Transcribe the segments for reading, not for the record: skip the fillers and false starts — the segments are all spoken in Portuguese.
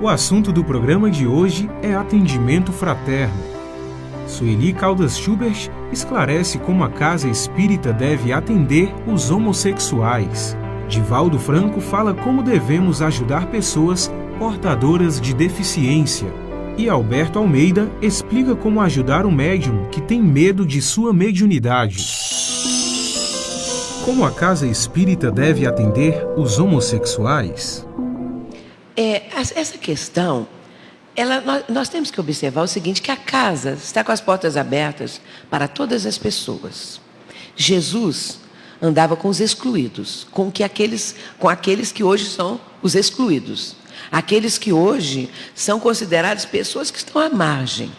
O assunto do programa de hoje é atendimento fraterno. Sueli Caldas Schubert esclarece como a Casa Espírita deve atender os homossexuais. Divaldo Franco fala como devemos ajudar pessoas portadoras de deficiência. E Alberto Almeida explica como ajudar o médium que tem medo de sua mediunidade. Como a Casa Espírita deve atender os homossexuais? Essa questão, nós temos que observar o seguinte, que a casa está com as portas abertas para todas as pessoas. Jesus andava com os excluídos, com aqueles que hoje são os excluídos. Aqueles que hoje são considerados pessoas que estão à margem.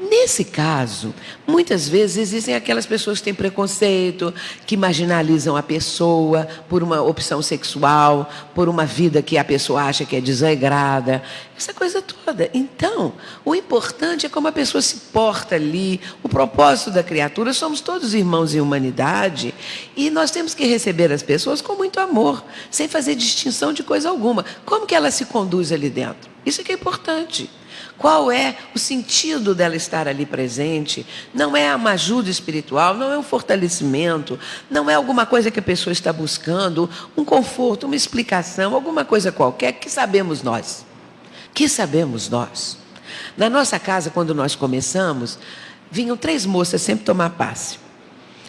Nesse caso, muitas vezes existem aquelas pessoas que têm preconceito, que marginalizam a pessoa por uma opção sexual, por uma vida que a pessoa acha que é desagrada, essa coisa toda. Então, o importante é como a pessoa se porta ali, o propósito da criatura, somos todos irmãos em humanidade, e nós temos que receber as pessoas com muito amor, sem fazer distinção de coisa alguma. Como que ela se conduz ali dentro? Isso é que é importante. Qual é o sentido dela estar ali presente? Não é uma ajuda espiritual, não é um fortalecimento, não é alguma coisa que a pessoa está buscando, um conforto, uma explicação, alguma coisa qualquer que sabemos nós. Que sabemos nós. Na nossa casa, quando nós começamos, vinham 3 moças sempre tomar passe.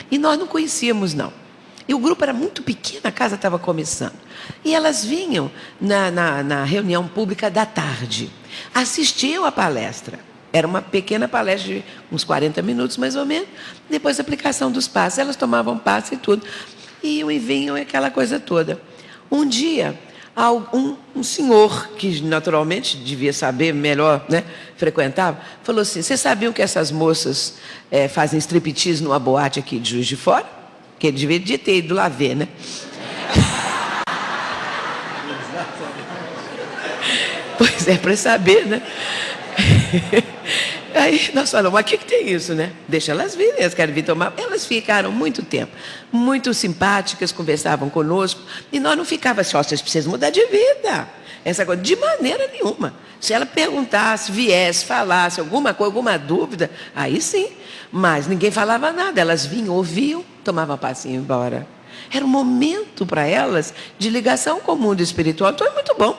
E nós não conhecíamos, não. E o grupo era muito pequeno, a casa estava começando. E elas vinham na reunião pública da tarde. Assistiam a palestra. Era uma pequena palestra de uns 40 minutos, mais ou menos. Depois a aplicação dos passes. Elas tomavam passe e tudo. Iam e vinham, aquela coisa toda. Um dia, um senhor, que naturalmente devia saber melhor, né, frequentava, falou assim, vocês sabiam que essas moças fazem striptease numa boate aqui de Juiz de Fora? Que ele devia ter ido lá ver, né? Pois é, para saber, né? Aí nós falamos, mas o que tem isso, né? Deixa elas virem, elas querem vir tomar. Elas ficaram muito tempo, muito simpáticas, conversavam conosco, e nós não ficávamos assim, vocês precisam mudar de vida. Essa coisa, de maneira nenhuma. Se ela perguntasse, viesse, falasse alguma coisa, alguma dúvida, aí sim. Mas ninguém falava nada, elas vinham, ouviam, tomavam passinho e iam embora. Era um momento para elas de ligação com o mundo espiritual, então é muito bom.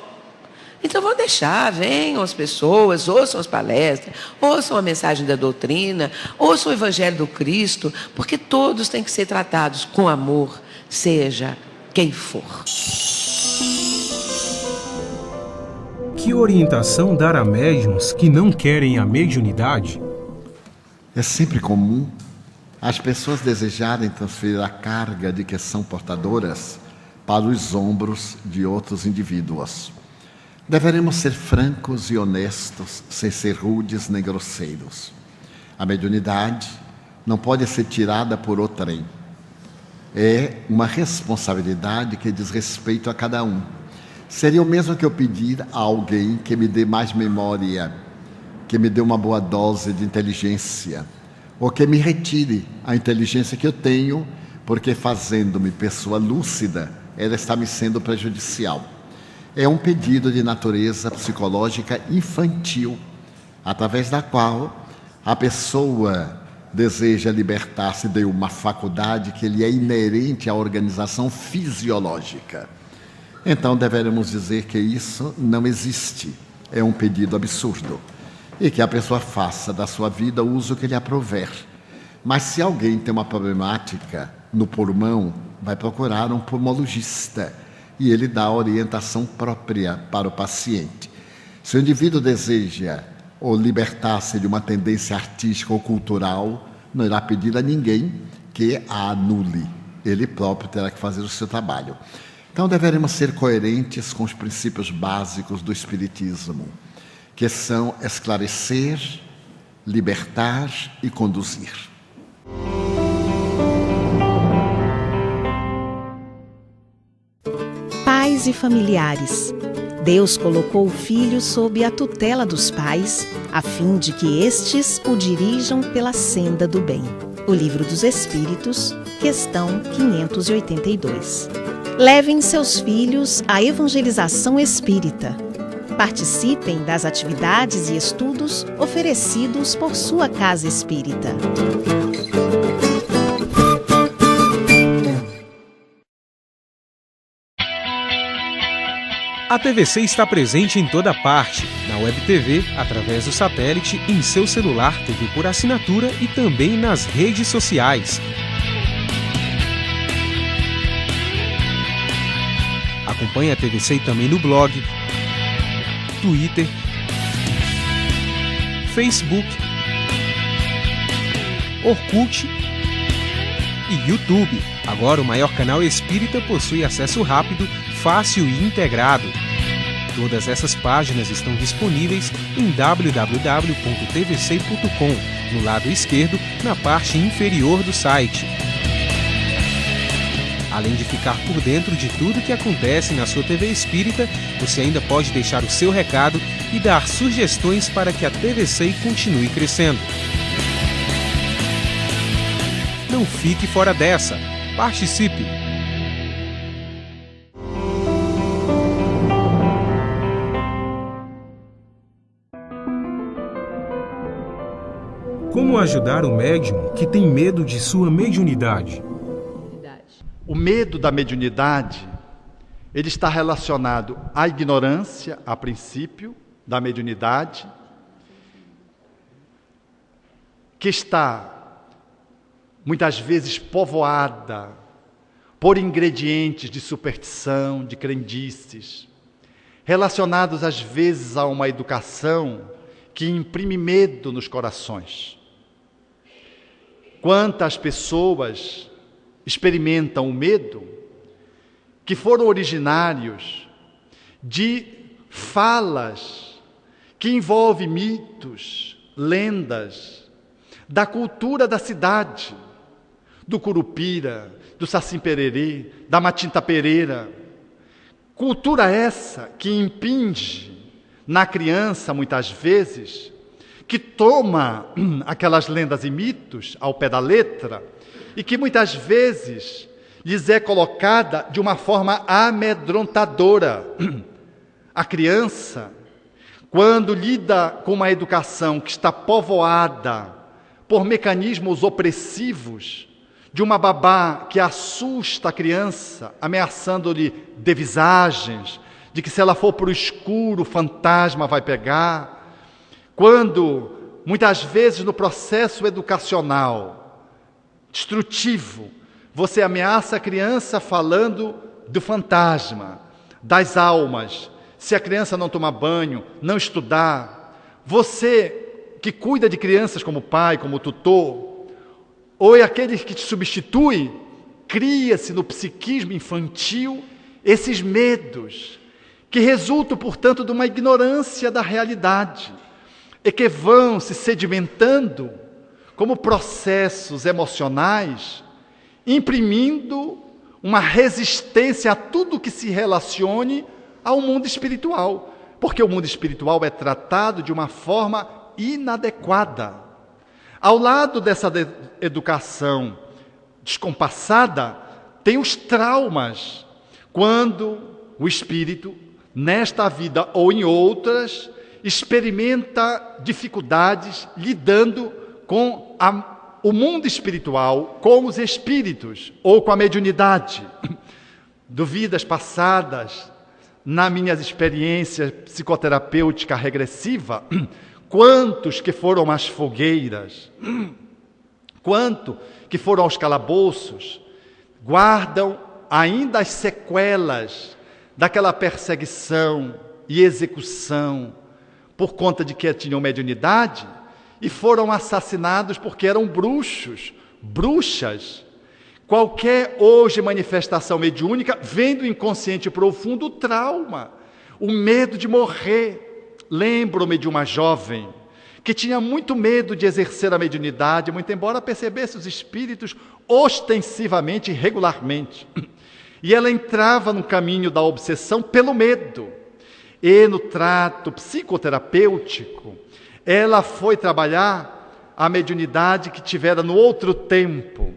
Então vão deixar, venham as pessoas, ouçam as palestras, ouçam a mensagem da doutrina, ouçam o Evangelho do Cristo, porque todos têm que ser tratados com amor, seja quem for. Que orientação dar a médiuns que não querem a mediunidade? É sempre comum as pessoas desejarem transferir a carga de que são portadoras para os ombros de outros indivíduos. Deveremos ser francos e honestos, sem ser rudes nem grosseiros. A mediunidade não pode ser tirada por outrem. É uma responsabilidade que diz respeito a cada um. Seria o mesmo que eu pedir a alguém que me dê mais memória, que me dê uma boa dose de inteligência, ou que me retire a inteligência que eu tenho, porque fazendo-me pessoa lúcida, ela está me sendo prejudicial. É um pedido de natureza psicológica infantil, através da qual a pessoa deseja libertar-se de uma faculdade que lhe é inerente à organização fisiológica. Então deveremos dizer que isso não existe, é um pedido absurdo, e que a pessoa faça da sua vida o uso que lhe aprouver. Mas se alguém tem uma problemática no pulmão, vai procurar um pulmologista, e ele dá a orientação própria para o paciente. Se o indivíduo deseja ou libertar-se de uma tendência artística ou cultural, não irá pedir a ninguém que a anule. Ele próprio terá que fazer o seu trabalho. Então deveremos ser coerentes com os princípios básicos do Espiritismo, que são esclarecer, libertar e conduzir. Pais e familiares. Deus colocou o filho sob a tutela dos pais, a fim de que estes o dirijam pela senda do bem. O Livro dos Espíritos, questão 582. Levem seus filhos à evangelização espírita. Participem das atividades e estudos oferecidos por sua casa espírita. A TVC está presente em toda parte, na Web TV, através do satélite, em seu celular, TV por assinatura e também nas redes sociais. Acompanhe a TVC também no blog, Twitter, Facebook, Orkut e YouTube. Agora o maior canal espírita possui acesso rápido, fácil e integrado. Todas essas páginas estão disponíveis em www.tvc.com, no lado esquerdo, na parte inferior do site. Além de ficar por dentro de tudo que acontece na sua TV Espírita, você ainda pode deixar o seu recado e dar sugestões para que a TVC continue crescendo. Não fique fora dessa. Participe! Como ajudar o médium que tem medo de sua mediunidade? O medo da mediunidade, ele está relacionado à ignorância, a princípio, da mediunidade, que está, muitas vezes, povoada por ingredientes de superstição, de crendices, relacionados, às vezes, a uma educação que imprime medo nos corações. Quantas pessoas experimentam o medo que foram originários de falas que envolvem mitos, lendas da cultura da cidade, do Curupira, do Saci Pererê, da Matinta Pereira. Cultura essa que impinge na criança, muitas vezes, que toma aquelas lendas e mitos ao pé da letra e que muitas vezes lhes é colocada de uma forma amedrontadora. A criança, quando lida com uma educação que está povoada por mecanismos opressivos, de uma babá que assusta a criança, ameaçando-lhe de visagens, de que se ela for para o escuro, o fantasma vai pegar. Quando, muitas vezes no processo educacional destrutivo, você ameaça a criança falando do fantasma, das almas. Se a criança não tomar banho, não estudar, você que cuida de crianças como pai, como tutor, ou é aquele que te substitui, cria-se no psiquismo infantil esses medos, que resultam, portanto, de uma ignorância da realidade, e que vão se sedimentando como processos emocionais, imprimindo uma resistência a tudo que se relacione ao mundo espiritual, porque o mundo espiritual é tratado de uma forma inadequada. Ao lado dessa educação descompassada, tem os traumas, quando o espírito, nesta vida ou em outras, experimenta dificuldades lidando com o mundo espiritual, com os espíritos ou com a mediunidade. De vidas passadas, nas minhas experiências psicoterapêutica regressiva, quantos que foram às fogueiras, quanto que foram aos calabouços, guardam ainda as sequelas daquela perseguição e execução por conta de que tinham mediunidade e foram assassinados porque eram bruxos, bruxas. Qualquer hoje manifestação mediúnica vem do inconsciente profundo o trauma, o medo de morrer. Lembro-me de uma jovem que tinha muito medo de exercer a mediunidade, muito embora percebesse os espíritos ostensivamente e regularmente. E ela entrava no caminho da obsessão pelo medo. E no trato psicoterapêutico, ela foi trabalhar a mediunidade que tivera no outro tempo.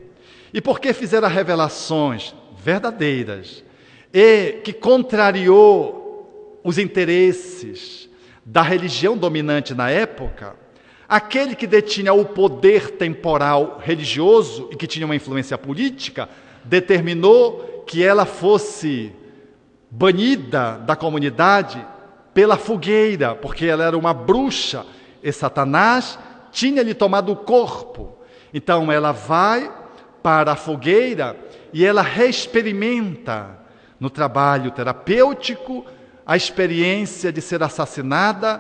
E porque fizeram revelações verdadeiras e que contrariou os interesses da religião dominante na época, aquele que detinha o poder temporal religioso e que tinha uma influência política, determinou que ela fosse banida da comunidade pela fogueira, porque ela era uma bruxa e Satanás tinha lhe tomado o corpo. Então ela vai para a fogueira e ela reexperimenta no trabalho terapêutico a experiência de ser assassinada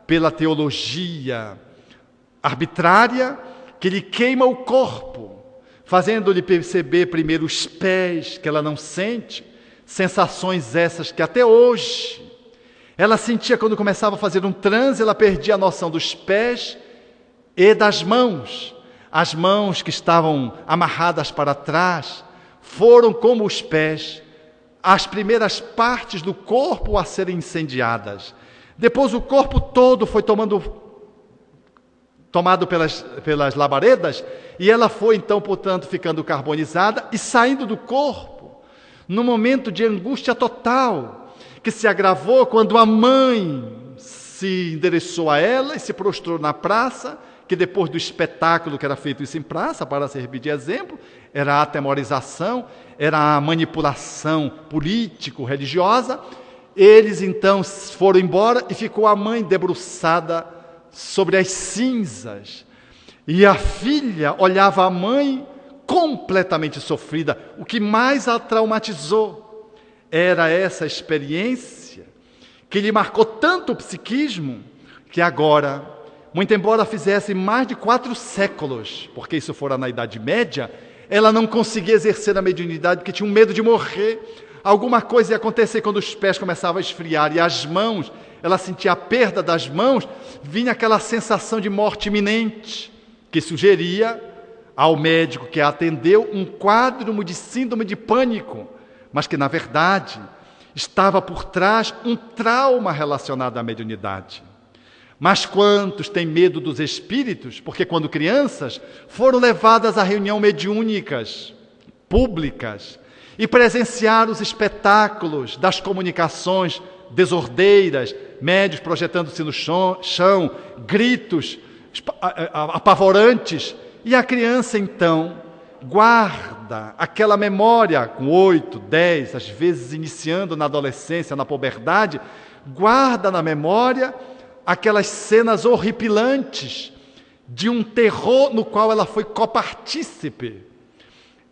pela teologia arbitrária que lhe queima o corpo, fazendo-lhe perceber primeiro os pés que ela não sente, sensações essas que até hoje ela sentia quando começava a fazer um transe, ela perdia a noção dos pés e das mãos. As mãos que estavam amarradas para trás foram como os pés, as primeiras partes do corpo a serem incendiadas. Depois o corpo todo foi tomado pelas labaredas, e ela foi então, portanto, ficando carbonizada e saindo do corpo, num momento de angústia total, que se agravou quando a mãe se endereçou a ela e se prostrou na praça, que depois do espetáculo que era feito isso em praça, para servir de exemplo, era a atemorização, era a manipulação político-religiosa. Eles então foram embora e ficou a mãe debruçada sobre as cinzas. E a filha olhava a mãe completamente sofrida. O que mais a traumatizou era essa experiência que lhe marcou tanto o psiquismo que agora, muito embora fizesse mais de 4 séculos, porque isso fora na Idade Média, ela não conseguia exercer a mediunidade porque tinha um medo de morrer. Alguma coisa ia acontecer quando os pés começavam a esfriar e as mãos, ela sentia a perda das mãos, vinha aquela sensação de morte iminente, que sugeria ao médico que a atendeu um quadro de síndrome de pânico, mas que na verdade estava por trás um trauma relacionado à mediunidade. Mas quantos têm medo dos espíritos, porque quando crianças foram levadas a reuniões mediúnicas, públicas, e presenciaram os espetáculos das comunicações desordeiras, médios projetando-se no chão, gritos apavorantes, e a criança então guarda aquela memória com 8, 10, às vezes iniciando na adolescência, na puberdade, guarda na memória aquelas cenas horripilantes de um terror no qual ela foi copartícipe.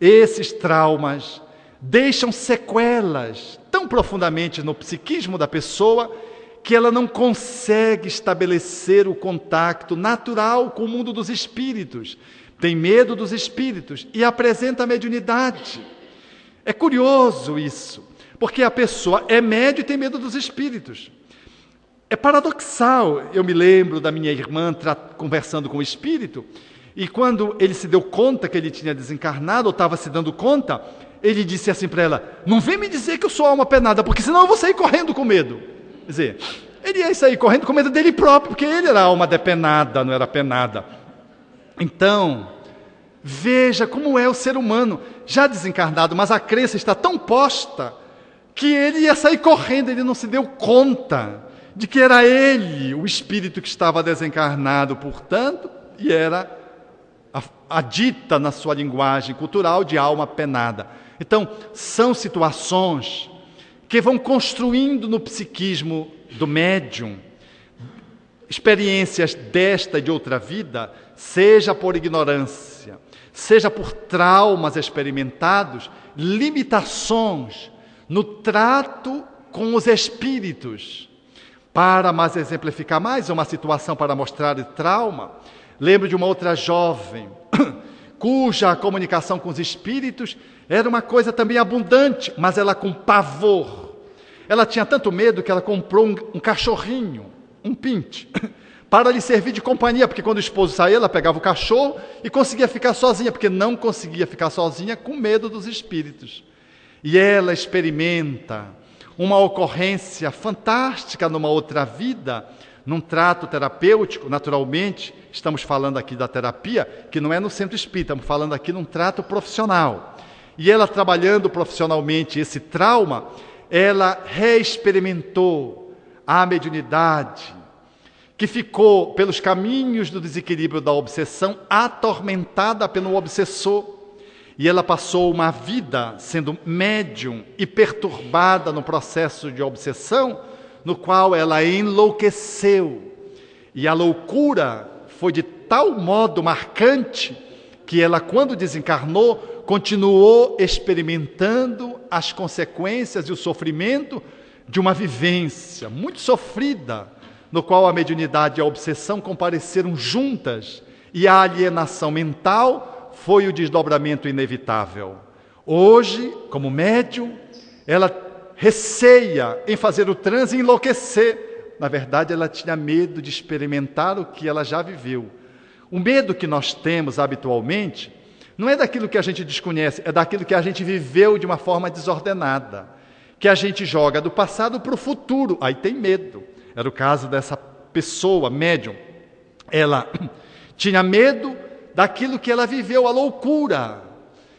Esses traumas deixam sequelas tão profundamente no psiquismo da pessoa que ela não consegue estabelecer o contato natural com o mundo dos espíritos. Tem medo dos espíritos e apresenta a mediunidade. É curioso isso, porque a pessoa é médium e tem medo dos espíritos. É paradoxal. Eu me lembro da minha irmã conversando com o espírito, e quando ele se deu conta que ele tinha desencarnado, ou estava se dando conta, ele disse assim para ela: não vem me dizer que eu sou alma penada, porque senão eu vou sair correndo com medo. Quer dizer, ele ia sair correndo com medo dele próprio, porque ele era alma depenada, não era penada. Então, veja como é o ser humano, já desencarnado, mas a crença está tão posta, que ele ia sair correndo, ele não se deu conta de que era ele, o espírito que estava desencarnado, portanto, e era a dita na sua linguagem cultural de alma penada. Então, são situações que vão construindo no psiquismo do médium experiências desta e de outra vida, seja por ignorância, seja por traumas experimentados, limitações no trato com os espíritos. Para mais exemplificar mais uma situação para mostrar o trauma, lembro de uma outra jovem, cuja comunicação com os espíritos era uma coisa também abundante, mas ela com pavor. Ela tinha tanto medo que ela comprou um cachorrinho, um pinte, para lhe servir de companhia, porque quando o esposo saía, ela pegava o cachorro e conseguia ficar sozinha, porque não conseguia ficar sozinha com medo dos espíritos. E ela experimenta uma ocorrência fantástica numa outra vida, num trato terapêutico. Naturalmente, estamos falando aqui da terapia, que não é no centro espírita, estamos falando aqui num trato profissional. E ela, trabalhando profissionalmente esse trauma, ela reexperimentou à mediunidade, que ficou pelos caminhos do desequilíbrio da obsessão, atormentada pelo obsessor. E ela passou uma vida sendo médium e perturbada no processo de obsessão, no qual ela enlouqueceu. E a loucura foi de tal modo marcante que ela, quando desencarnou, continuou experimentando as consequências e o sofrimento de uma vivência muito sofrida, no qual a mediunidade e a obsessão compareceram juntas, e a alienação mental foi o desdobramento inevitável. Hoje, como médium, ela receia em fazer o transe e enlouquecer. Na verdade, ela tinha medo de experimentar o que ela já viveu. O medo que nós temos habitualmente não é daquilo que a gente desconhece, é daquilo que a gente viveu de uma forma desordenada, que a gente joga do passado para o futuro, aí tem medo. Era o caso dessa pessoa médium. Ela tinha medo daquilo que ela viveu, a loucura,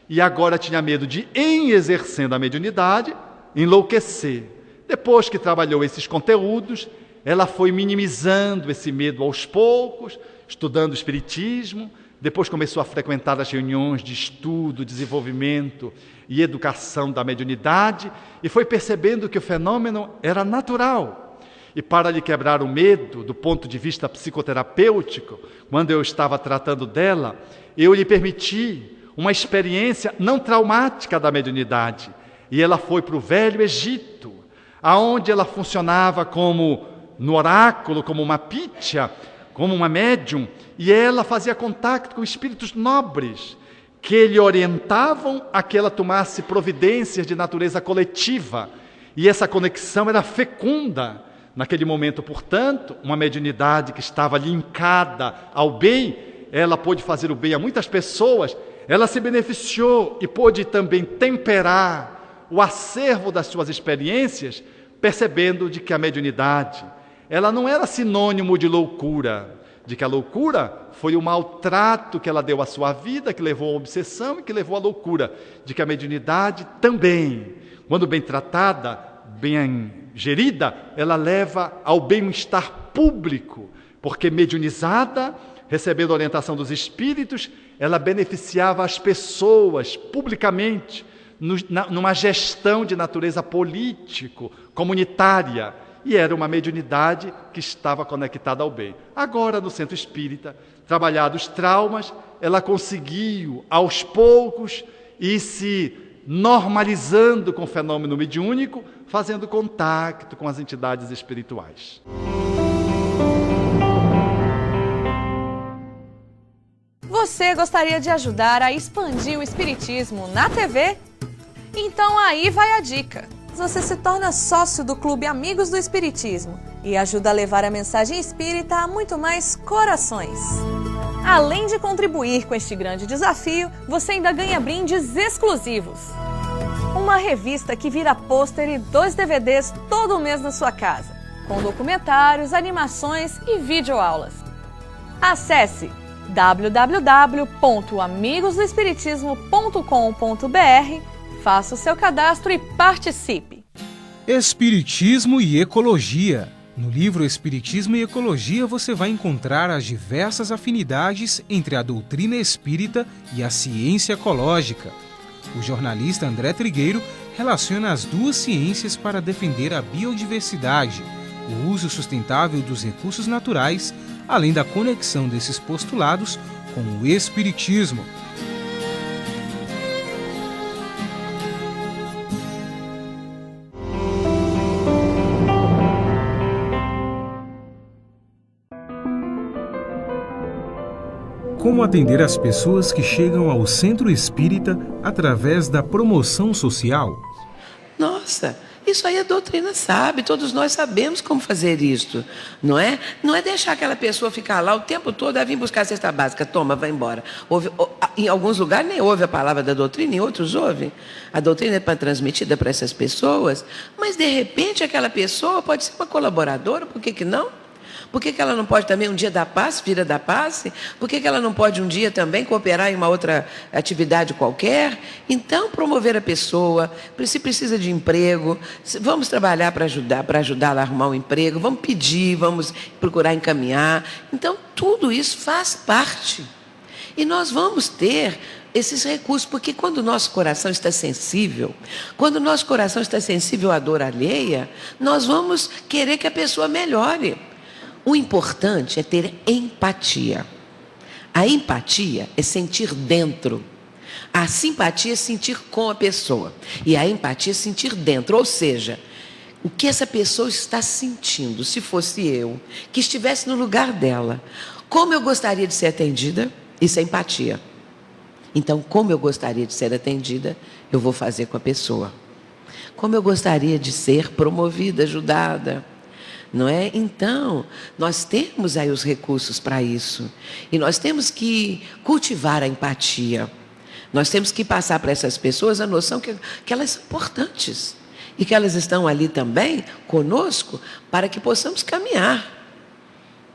e agora tinha medo de, em exercendo a mediunidade, enlouquecer. Depois que trabalhou esses conteúdos, ela foi minimizando esse medo aos poucos, estudando o Espiritismo, depois começou a frequentar as reuniões de estudo, desenvolvimento e educação da mediunidade, e foi percebendo que o fenômeno era natural. E para lhe quebrar o medo, do ponto de vista psicoterapêutico, quando eu estava tratando dela, eu lhe permiti uma experiência não traumática da mediunidade. E ela foi para o Velho Egito, aonde ela funcionava como, no oráculo, como uma pítia, como uma médium, e ela fazia contato com espíritos nobres, que lhe orientavam a que ela tomasse providências de natureza coletiva. E essa conexão era fecunda. Naquele momento, portanto, uma mediunidade que estava linkada ao bem, ela pôde fazer o bem a muitas pessoas, ela se beneficiou e pôde também temperar o acervo das suas experiências, percebendo de que a mediunidade, ela não era sinônimo de loucura, de que a loucura foi o maltrato que ela deu à sua vida, que levou à obsessão e que levou à loucura, de que a mediunidade também, quando bem tratada, bem gerida, ela leva ao bem-estar público, porque mediunizada, recebendo a orientação dos espíritos, ela beneficiava as pessoas publicamente, numa gestão de natureza político, comunitária, e era uma mediunidade que estava conectada ao bem. Agora, no centro espírita, trabalhados traumas, ela conseguiu, aos poucos, ir se normalizando com o fenômeno mediúnico, fazendo contato com as entidades espirituais. Você gostaria de ajudar a expandir o Espiritismo na TV? Então aí vai a dica. Você se torna sócio do Clube Amigos do Espiritismo e ajuda a levar a mensagem espírita a muito mais corações. Além de contribuir com este grande desafio, você ainda ganha brindes exclusivos. Uma revista que vira pôster e 2 DVDs todo mês na sua casa, com documentários, animações e videoaulas. Acesse www.amigosdoespiritismo.com.br, faça o seu cadastro e participe. Espiritismo e Ecologia. No livro Espiritismo e Ecologia você vai encontrar as diversas afinidades entre a doutrina espírita e a ciência ecológica. O jornalista André Trigueiro relaciona as duas ciências para defender a biodiversidade, o uso sustentável dos recursos naturais, além da conexão desses postulados com o Espiritismo. Como atender as pessoas que chegam ao centro espírita através da promoção social? Nossa, isso aí a doutrina sabe, todos nós sabemos como fazer isso, não é? Não é deixar aquela pessoa ficar lá o tempo todo, vir buscar a cesta básica, toma, vai embora. Em alguns lugares nem ouve a palavra da doutrina, em outros ouvem. A doutrina é transmitida para essas pessoas, mas de repente aquela pessoa pode ser uma colaboradora, por que não? Por que ela não pode também um dia dar passe, filha da passe? Por que ela não pode um dia também cooperar em uma outra atividade qualquer? Então, promover a pessoa, se precisa de emprego, vamos trabalhar para ajudá-la a arrumar um emprego, vamos pedir, vamos procurar encaminhar. Então, tudo isso faz parte. E nós vamos ter esses recursos, porque quando o nosso coração está sensível, quando o nosso coração está sensível à dor alheia, nós vamos querer que a pessoa melhore. O importante é ter empatia. A empatia é sentir dentro. A simpatia é sentir com a pessoa. E a empatia é sentir dentro, ou seja, o que essa pessoa está sentindo, se fosse eu, que estivesse no lugar dela. Como eu gostaria de ser atendida? Isso é empatia. Então, como eu gostaria de ser atendida, eu vou fazer com a pessoa. Como eu gostaria de ser promovida, ajudada, não é? Então, nós temos aí os recursos para isso. E nós temos que cultivar a empatia. Nós temos que passar para essas pessoas a noção que elas são importantes. E que elas estão ali também conosco para que possamos caminhar.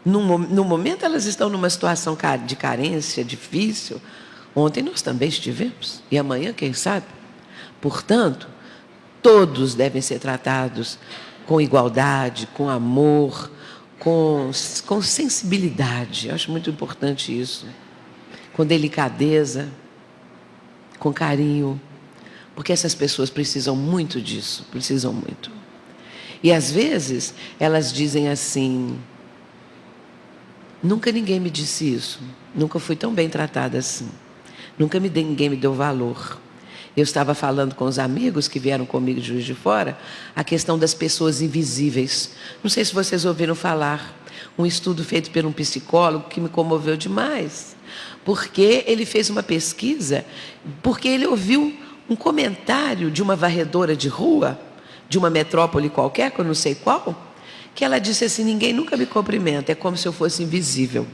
No momento elas estão numa situação de carência, difícil. Ontem nós também estivemos, e amanhã, quem sabe? Portanto, todos devem ser tratados com igualdade, com amor, com sensibilidade. Eu acho muito importante isso. Com delicadeza, com carinho, porque essas pessoas precisam muito disso, precisam muito. E às vezes elas dizem assim: nunca ninguém me disse isso, nunca fui tão bem tratada assim. Ninguém me deu valor. Eu estava falando com os amigos que vieram comigo de Juiz de Fora, a questão das pessoas invisíveis. Não sei se vocês ouviram falar. Um estudo feito por um psicólogo que me comoveu demais. Porque ele fez uma pesquisa, porque ele ouviu um comentário de uma varredora de rua, de uma metrópole qualquer, que eu não sei qual, que ela disse assim: ninguém nunca me cumprimenta, é como se eu fosse invisível.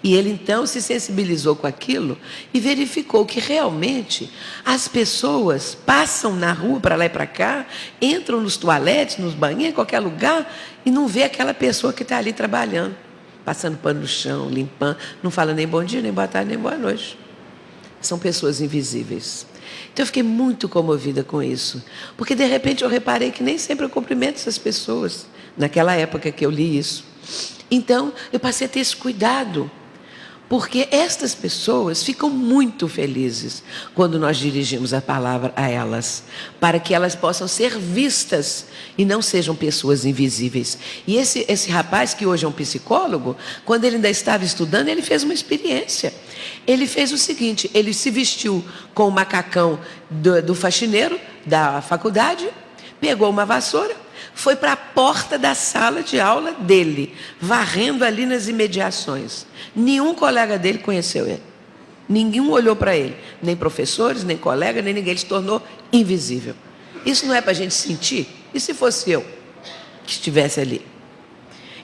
E ele então se sensibilizou com aquilo e verificou que realmente as pessoas passam na rua para lá e para cá, entram nos toaletes, nos banheiros, em qualquer lugar, e não vê aquela pessoa que está ali trabalhando, passando pano no chão, limpando, não fala nem bom dia, nem boa tarde, nem boa noite. São pessoas invisíveis. Então eu fiquei muito comovida com isso, porque de repente eu reparei que nem sempre eu cumprimento essas pessoas, naquela época que eu li isso. Então eu passei a ter esse cuidado, porque estas pessoas ficam muito felizes quando nós dirigimos a palavra a elas, para que elas possam ser vistas e não sejam pessoas invisíveis. E esse rapaz, que hoje é um psicólogo, quando ele ainda estava estudando, ele fez uma experiência. Ele fez o seguinte: ele se vestiu com o macacão do faxineiro da faculdade, pegou uma vassoura, foi para a porta da sala de aula dele, varrendo ali nas imediações. Nenhum colega dele conheceu ele. Ninguém olhou para ele. Nem professores, nem colegas, nem ninguém. Ele se tornou invisível. Isso não é para a gente sentir? E se fosse eu que estivesse ali?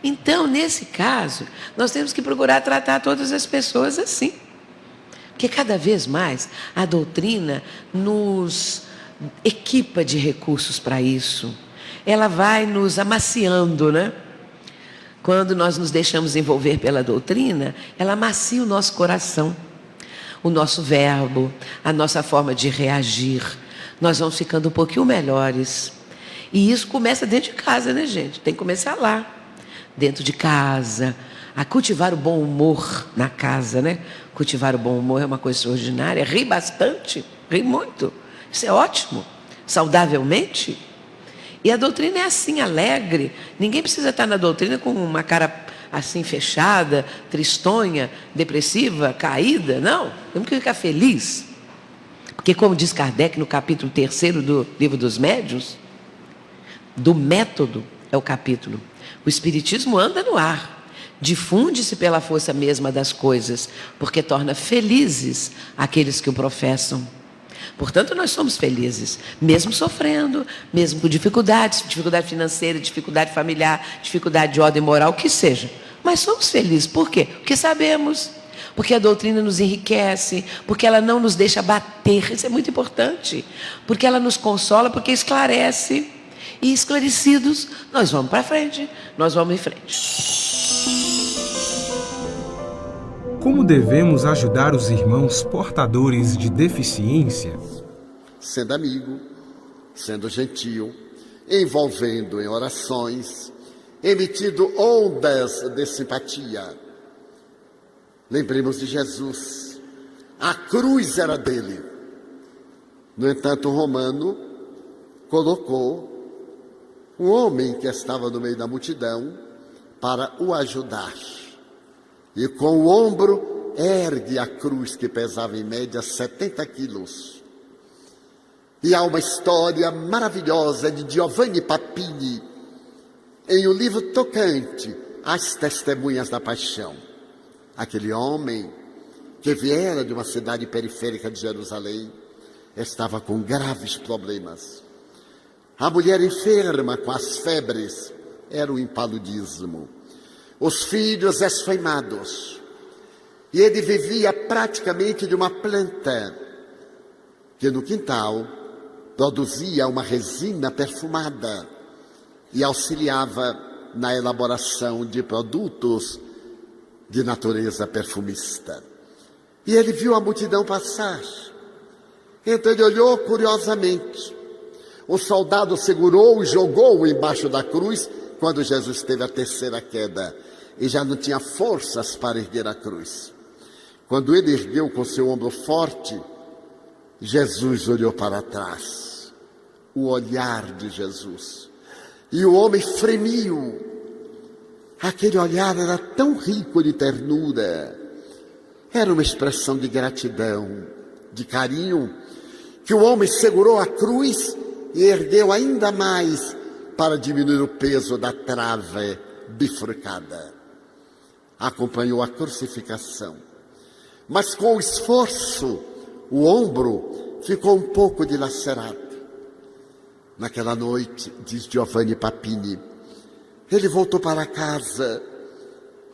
Então, nesse caso, nós temos que procurar tratar todas as pessoas assim. Porque cada vez mais a doutrina nos equipa de recursos para isso. Ela vai nos amaciando, né? Quando nós nos deixamos envolver pela doutrina, ela amacia o nosso coração, o nosso verbo, a nossa forma de reagir. Nós vamos ficando um pouquinho melhores. E isso começa dentro de casa, né, gente? Tem que começar lá, dentro de casa, a cultivar o bom humor na casa, né? Cultivar o bom humor é uma coisa extraordinária. Ri bastante, ri muito. Isso é ótimo, saudavelmente. E a doutrina é assim, alegre. Ninguém precisa estar na doutrina com uma cara assim fechada, tristonha, depressiva, caída. Não, temos que ficar feliz. Porque, como diz Kardec no capítulo 3º do Livro dos Médiuns, do método é o capítulo. O Espiritismo anda no ar, difunde-se pela força mesma das coisas, porque torna felizes aqueles que o professam. Portanto, nós somos felizes, mesmo sofrendo, mesmo com dificuldades, dificuldade financeira, dificuldade familiar, dificuldade de ordem moral, o que seja. Mas somos felizes. Por quê? Porque sabemos, porque a doutrina nos enriquece, porque ela não nos deixa bater, isso é muito importante, porque ela nos consola, porque esclarece, e esclarecidos, nós vamos para frente, nós vamos em frente. Como devemos ajudar os irmãos portadores de deficiência? Sendo amigo, sendo gentil, envolvendo em orações, emitindo ondas de simpatia. Lembremos de Jesus. A cruz era dele. No entanto, o romano colocou um homem que estava no meio da multidão para o ajudar. E com o ombro ergue a cruz que pesava em média 70 quilos. E há uma história maravilhosa de Giovanni Papini em um livro tocante, As Testemunhas da Paixão. Aquele homem que viera de uma cidade periférica de Jerusalém estava com graves problemas. A mulher enferma com as febres era o impaludismo. Os filhos esfaimados. E ele vivia praticamente de uma planta que no quintal produzia uma resina perfumada e auxiliava na elaboração de produtos de natureza perfumista. E ele viu a multidão passar. Então ele olhou curiosamente. O soldado segurou e jogou-o embaixo da cruz quando Jesus teve a terceira queda e já não tinha forças para erguer a cruz. Quando ele ergueu com seu ombro forte, Jesus olhou para trás. O olhar de Jesus. E o homem fremiu. Aquele olhar era tão rico de ternura. Era uma expressão de gratidão, de carinho, que o homem segurou a cruz e ergueu ainda mais para diminuir o peso da trave bifurcada. Acompanhou a crucificação. Mas com o esforço, o ombro ficou um pouco dilacerado. Naquela noite, diz Giovanni Papini, ele voltou para casa.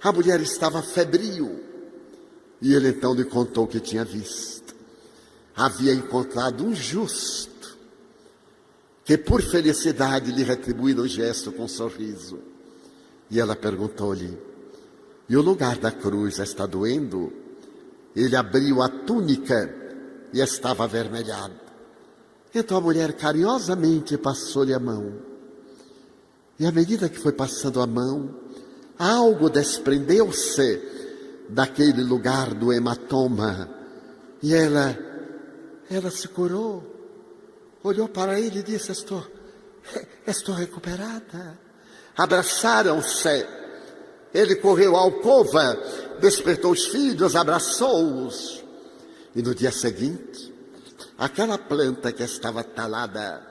A mulher estava febril. E ele então lhe contou o que tinha visto. Havia encontrado um justo, que por felicidade lhe retribuíram o gesto com um sorriso. E ela perguntou-lhe, e o lugar da cruz está doendo? Ele abriu a túnica e estava avermelhado. Então a mulher carinhosamente passou-lhe a mão. E à medida que foi passando a mão, algo desprendeu-se daquele lugar do hematoma. E ela se curou. Olhou para ele e disse, estou recuperada. Abraçaram-se. Ele correu à alcova, despertou os filhos, abraçou-os. E no dia seguinte, aquela planta que estava talada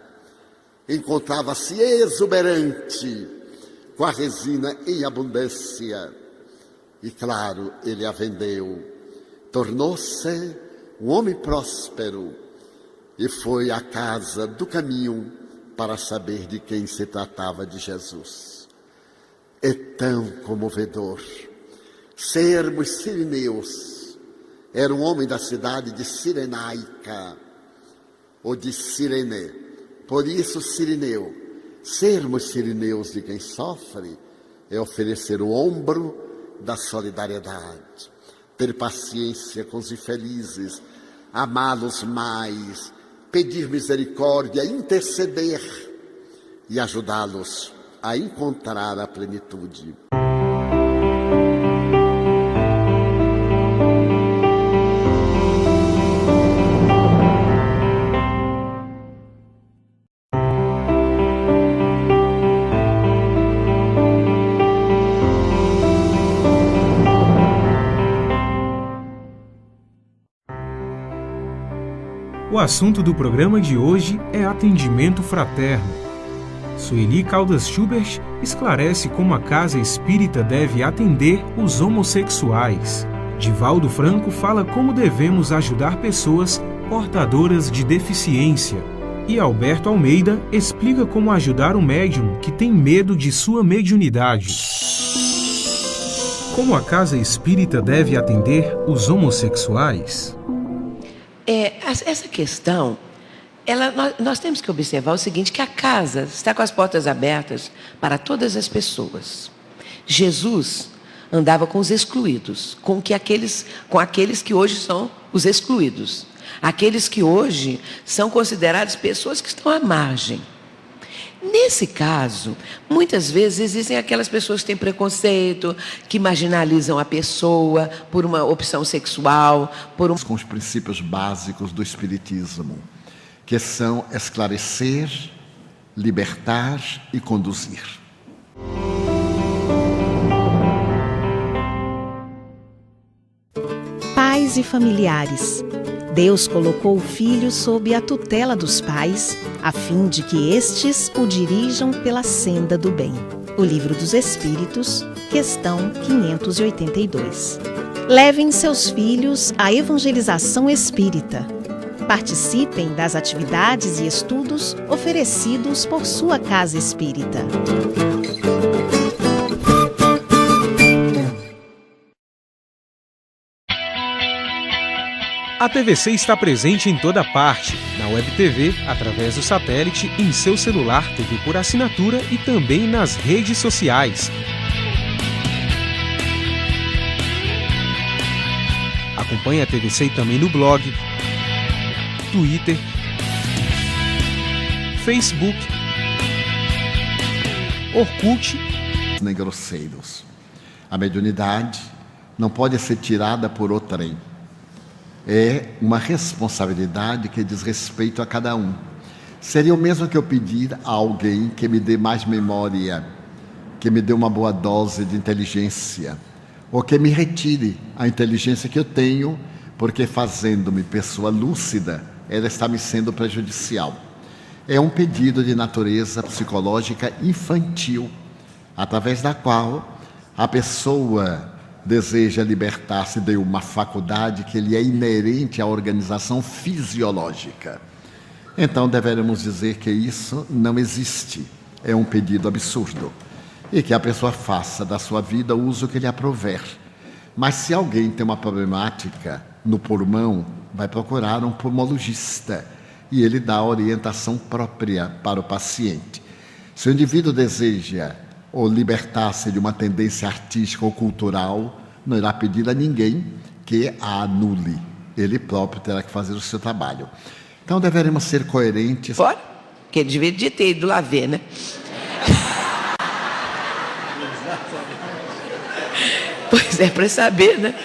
encontrava-se exuberante, com a resina em abundância. E claro, ele a vendeu. Tornou-se um homem próspero e foi à casa do caminho para saber de quem se tratava de Jesus. É tão comovedor sermos sirineus. Era um homem da cidade de Cirenaica, ou de Cirene, por isso sirineu. Sermos sirineus de quem sofre é oferecer o ombro da solidariedade, ter paciência com os infelizes, amá-los mais, pedir misericórdia, interceder e ajudá-los a encontrar a plenitude. O assunto do programa de hoje é atendimento fraterno. Sueli Caldas Schubert esclarece como a Casa Espírita deve atender os homossexuais. Divaldo Franco fala como devemos ajudar pessoas portadoras de deficiência. E Alberto Almeida explica como ajudar um médium que tem medo de sua mediunidade. Como a Casa Espírita deve atender os homossexuais? Essa questão, nós temos que observar o seguinte, que a casa está com as portas abertas para todas as pessoas. Jesus andava com os excluídos, com aqueles que hoje são os excluídos. Aqueles que hoje são considerados pessoas que estão à margem. Nesse caso, muitas vezes existem aquelas pessoas que têm preconceito, que marginalizam a pessoa por uma opção sexual, com os princípios básicos do Espiritismo, que são esclarecer, libertar e conduzir. Pais e familiares. Deus colocou o filho sob a tutela dos pais, a fim de que estes o dirijam pela senda do bem. O Livro dos Espíritos, questão 582. Levem seus filhos à evangelização espírita. Participem das atividades e estudos oferecidos por sua casa espírita. A TVC está presente em toda parte, na Web TV, através do satélite, em seu celular, TV por assinatura e também nas redes sociais. Acompanhe a TVC também no blog, Twitter, Facebook, Orkut. Nem grosseiros. A mediunidade não pode ser tirada por outrem. É uma responsabilidade que diz respeito a cada um. Seria o mesmo que eu pedir a alguém que me dê mais memória, que me dê uma boa dose de inteligência, ou que me retire a inteligência que eu tenho, porque fazendo-me pessoa lúcida, ela está me sendo prejudicial. É um pedido de natureza psicológica infantil, através da qual a pessoa deseja libertar-se de uma faculdade que lhe é inerente à organização fisiológica. Então deveremos dizer que isso não existe, é um pedido absurdo, e que a pessoa faça da sua vida o uso que lhe aprouver. Mas se alguém tem uma problemática no pulmão, vai procurar um pulmologista, e ele dá a orientação própria para o paciente. Se o indivíduo deseja ou libertar-se de uma tendência artística ou cultural, não irá pedir a ninguém que a anule. Ele próprio terá que fazer o seu trabalho. Então deveremos ser coerentes. Fora, que ele devia ter ido lá ver, né? Pois é, para saber, né?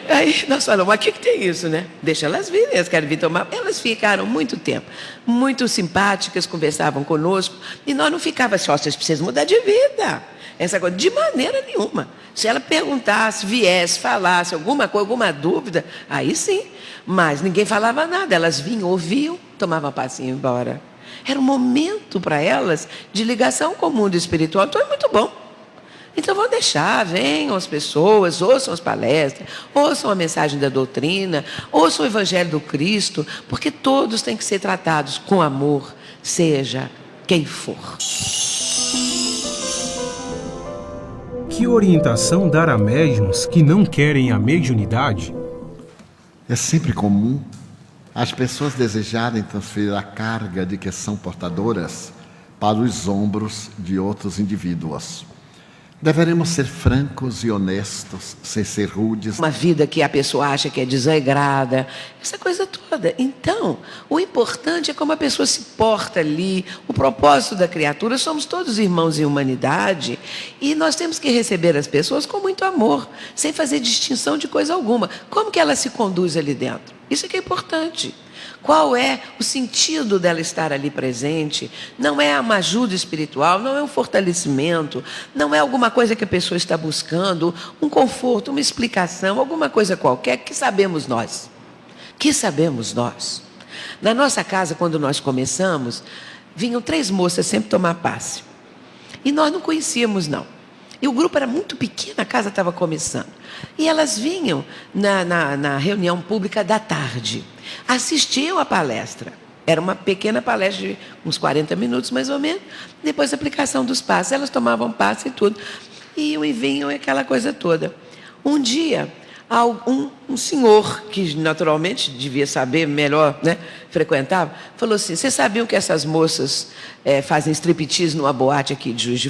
Aí nós falamos, mas o que tem isso, né? Deixa elas virem, elas querem vir tomar. Elas ficaram muito tempo, muito simpáticas, conversavam conosco, e nós não ficávamos só, vocês precisam mudar de vida. Essa coisa, de maneira nenhuma. Se ela perguntasse, viesse, falasse alguma coisa, alguma dúvida, aí sim. Mas ninguém falava nada, elas vinham, ouviam, tomavam passinho e iam embora. Era um momento para elas de ligação com o mundo espiritual, então é muito bom. Então vão deixar, venham as pessoas, ouçam as palestras, ouçam a mensagem da doutrina, ouçam o Evangelho do Cristo, porque todos têm que ser tratados com amor, seja quem for. Que orientação dar a médiuns que não querem a mediunidade? É sempre comum as pessoas desejarem transferir a carga de que são portadoras para os ombros de outros indivíduos. Deveremos ser francos e honestos, sem ser rudes. Uma vida que a pessoa acha que é desagrada, essa coisa toda. Então, o importante é como a pessoa se porta ali, o propósito da criatura, somos todos irmãos em humanidade, e nós temos que receber as pessoas com muito amor, sem fazer distinção de coisa alguma. Como que ela se conduz ali dentro? Isso é que é importante. Qual é o sentido dela estar ali presente? Não é uma ajuda espiritual, não é um fortalecimento, não é alguma coisa que a pessoa está buscando, um conforto, uma explicação, alguma coisa qualquer que sabemos nós. Que sabemos nós. Na nossa casa, quando nós começamos, vinham 3 moças sempre tomar passe. E nós não conhecíamos, não. E o grupo era muito pequeno, a casa estava começando. E elas vinham na reunião pública da tarde. Assistiam a palestra. Era uma pequena palestra de uns 40 minutos, mais ou menos. Depois a aplicação dos passes. Elas tomavam passe e tudo. Iam e vinham, aquela coisa toda. Um dia, um senhor, que naturalmente devia saber melhor, né, frequentava, falou assim, vocês sabiam que essas moças fazem striptease numa boate aqui de Juiz de Fora?